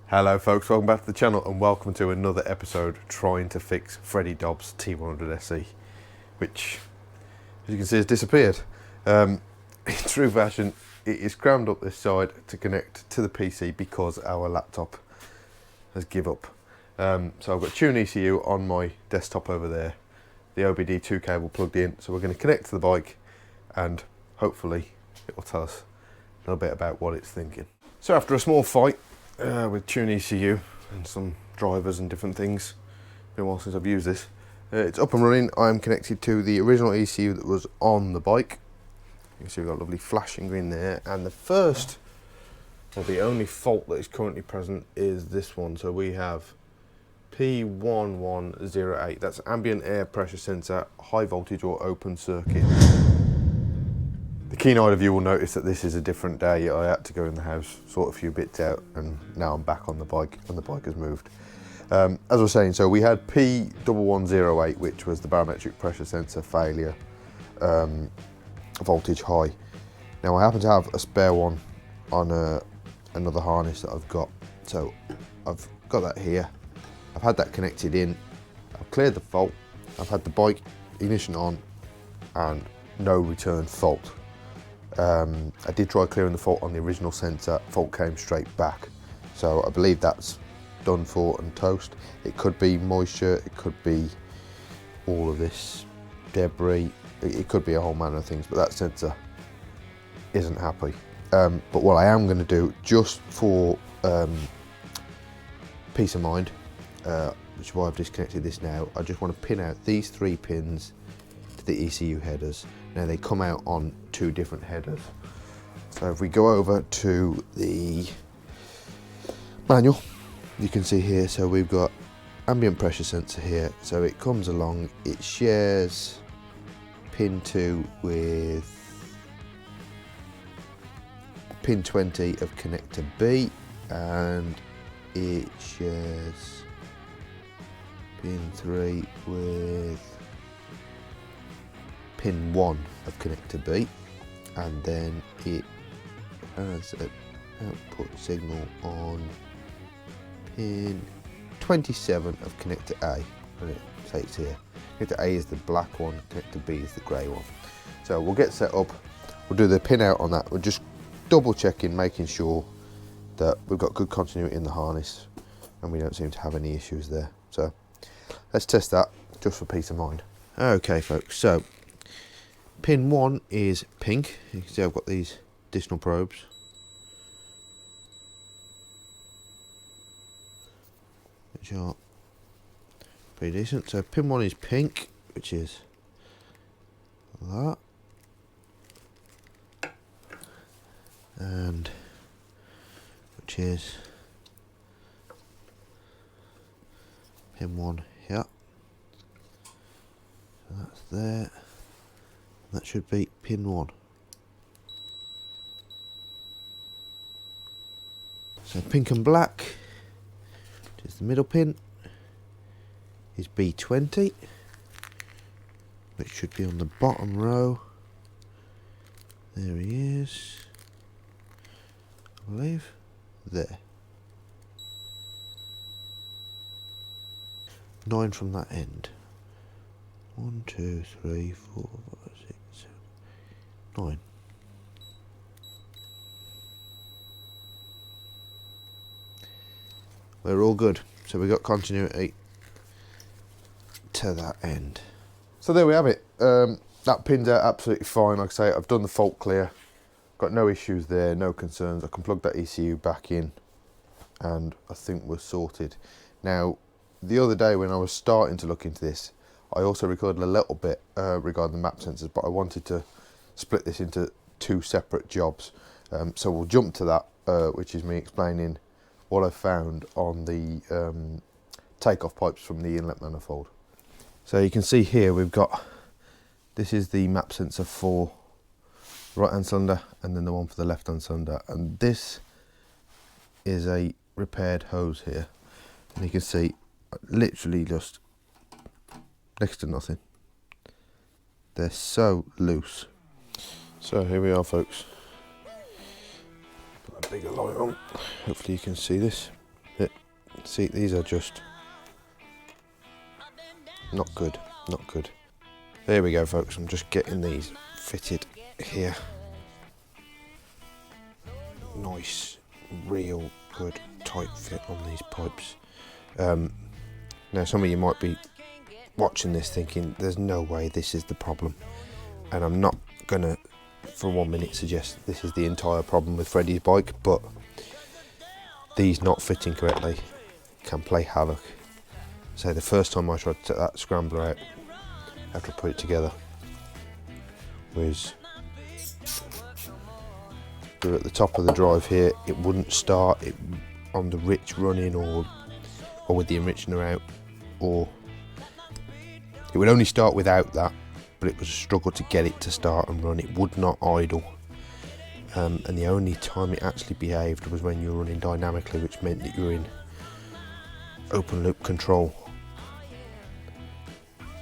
Hello folks, welcome back to the channel and welcome to another episode trying to fix Freddie Dobbs T100SE, which as you can see has disappeared. In true fashion, it is crammed up this side to connect to the PC because our laptop has give up. So I've got TuneEcu on my desktop over there, the OBD2 cable plugged in, so we're going to connect to the bike and hopefully it will tell us a little bit about what it's thinking. So after a small fight with TuneEcu and some drivers and different things, been a while since I've used this, it's up and running. I'm connected to the original ECU that was on the bike. You can see we've got a lovely flashing green there, and the first, or the only fault that is currently present is this one. So we have P1108, that's ambient air pressure sensor, high voltage or open circuit. The keen-eyed of you will notice that this is a different day. I had to go in the house, sort a few bits out, and now I'm back on the bike, and the bike has moved. As I was saying, so we had P1108, which was the barometric pressure sensor failure, voltage high. Now I happen to have a spare one on another harness that I've got, so I've got that here. I've had that connected in, I've cleared the fault, I've had the bike ignition on, and no return fault. I did try clearing the fault on the original sensor, fault came straight back. So I believe that's done for and toast. It could be moisture, it could be all of this debris, it could be a whole manner of things, but that sensor isn't happy. But what I am going to do, just for peace of mind, which is why I've disconnected this now, I just want to pin out these 3 pins to the ECU headers. Now they come out on 2 different headers. So if we go over to the manual, you can see here, so we've got ambient pressure sensor here. So it comes along, it shares pin 2 with pin 20 of connector B, and it shares pin 3 with pin 1 of connector B, and then it has an output signal on pin 27 of connector A, and it states here connector A is the black one, connector B is the grey one. So we'll get set up, we'll do the pin out on that, we're just double checking, making sure that we've got good continuity in the harness and we don't seem to have any issues there. So let's test that just for peace of mind. Okay folks, so pin 1 is pink. You can see I've got these additional probes. Which are pretty decent. So pin 1 is pink, which is that. And which is pin 1 here. So that's there. That should be pin 1. So pink and black, which is the middle pin, is B20, which should be on the bottom row. There he is, I believe, there. 9 from that end. 1, 2, 3, 4, 5, 6, 7, 9. We're all good. So we got continuity to that end. So there we have it. That pin's out absolutely fine. Like I say, I've done the fault clear. Got no issues there, no concerns. I can plug that ECU back in and I think we're sorted. Now, the other day when I was starting to look into this, I also recorded a little bit regarding the map sensors, but I wanted to split this into 2 separate jobs. So we'll jump to that, which is me explaining what I found on the takeoff pipes from the inlet manifold. So you can see here we've got, this is the map sensor for the right hand cylinder and then the one for the left hand cylinder, and this is a repaired hose here, and you can see literally just next to nothing. They're so loose. So here we are folks. Put a bigger light on, hopefully you can see this. Yeah, See, these are just not good, not good. There we go, folks. I'm just getting these fitted here. Nice, real good tight fit on these pipes. Now some of you might be watching this thinking there's no way this is the problem, and I'm not gonna for 1 minute suggest this is the entire problem with Freddie's bike, but these not fitting correctly can play havoc. So the first time I tried to take that scrambler out after I put it together was we were at the top of the drive here, it wouldn't start it on the rich running or with the enrichener out, or it would only start without that, but it was a struggle to get it to start and run. It would not idle, and the only time it actually behaved was when you were running dynamically, which meant that you were in open loop control.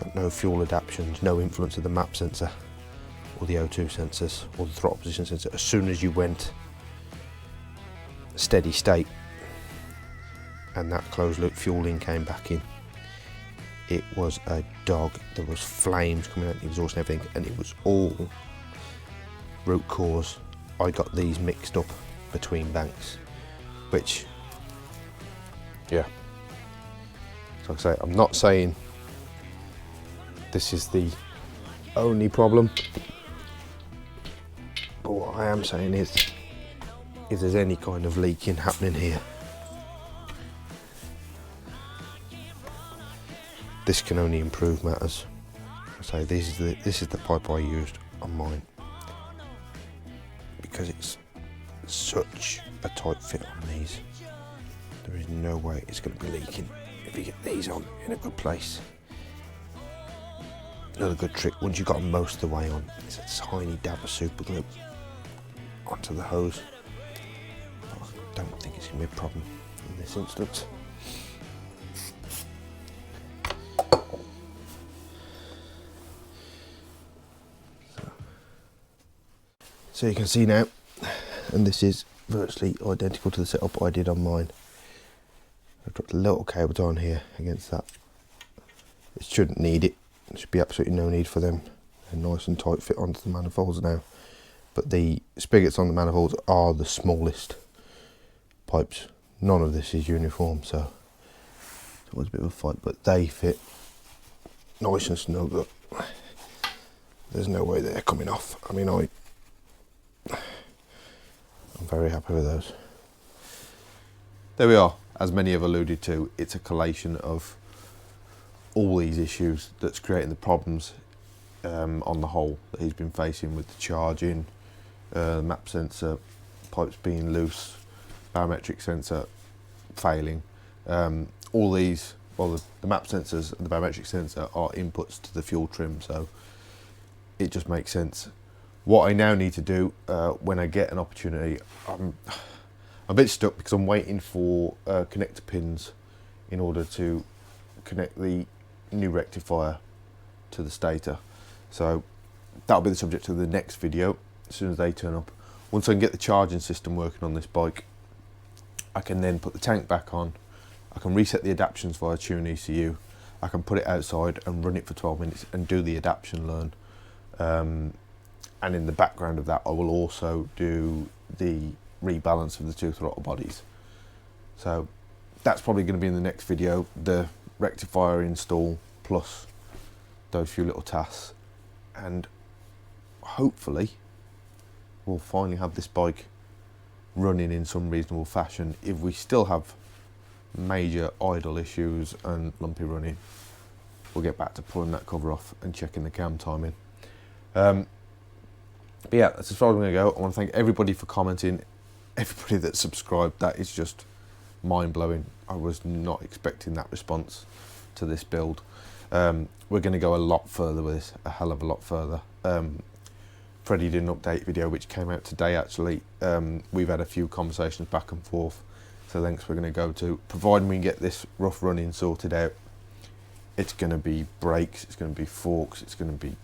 Got no fuel adaptions, no influence of the map sensor or the O2 sensors or the throttle position sensor. As soon as you went steady state and that closed loop fueling came back in, it was a dog. There was flames coming out the exhaust and everything, and it was all root cause. I got these mixed up between banks, which, yeah, so like I say, I'm not saying this is the only problem, but what I am saying is if there's any kind of leaking happening here, this can only improve matters. So this is the pipe I used on mine because it's such a tight fit on these. There is no way it's going to be leaking if you get these on in a good place. Another good trick, once you've got them most of the way on, is a tiny dab of super glue onto the hose. But I don't think it's going to be a problem in this instance. So you can see now, and this is virtually identical to the setup I did on mine. I've dropped a little cable down here against that. It shouldn't need it. There should be absolutely no need for them. They're nice and tight fit onto the manifolds now. But the spigots on the manifolds are the smallest pipes. None of this is uniform, so it's always a bit of a fight, but they fit nice and snug. There's no way they're coming off. I mean, I'm very happy with those. There we are. As many have alluded to, it's a collation of all these issues that's creating the problems on the whole that he's been facing with the charging, map sensor pipes being loose, barometric sensor failing. All these, well, the map sensors and the barometric sensor are inputs to the fuel trim, so it just makes sense. What I now need to do when I get an opportunity, I'm a bit stuck because I'm waiting for connector pins in order to connect the new rectifier to the stator. So that'll be the subject of the next video as soon as they turn up. Once I can get the charging system working on this bike, I can then put the tank back on. I can reset the adaptions via TuneEcu. I can put it outside and run it for 12 minutes and do the adaption learn. And in the background of that, I will also do the rebalance of the two throttle bodies. So that's probably going to be in the next video, the rectifier install plus those few little tasks, and hopefully we'll finally have this bike running in some reasonable fashion. If we still have major idle issues and lumpy running, we'll get back to pulling that cover off and checking the cam timing. But yeah, that's as far as I'm going to go. I want to thank everybody for commenting, everybody that subscribed. That is just mind-blowing. I was not expecting that response to this build. We're going to go a lot further with this, a hell of a lot further. Freddie did an update video which came out today actually. We've had a few conversations back and forth, so lengths we're going to go to, providing we can get this rough running sorted out. It's going to be brakes, it's going to be forks, it's going to be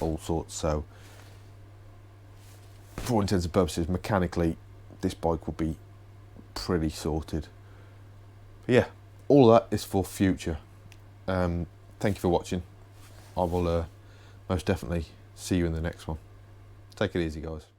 all sorts. So for all intents and purposes, mechanically this bike will be pretty sorted. But yeah, all of that is for future. Thank you for watching. I will most definitely see you in the next one. Take it easy, guys.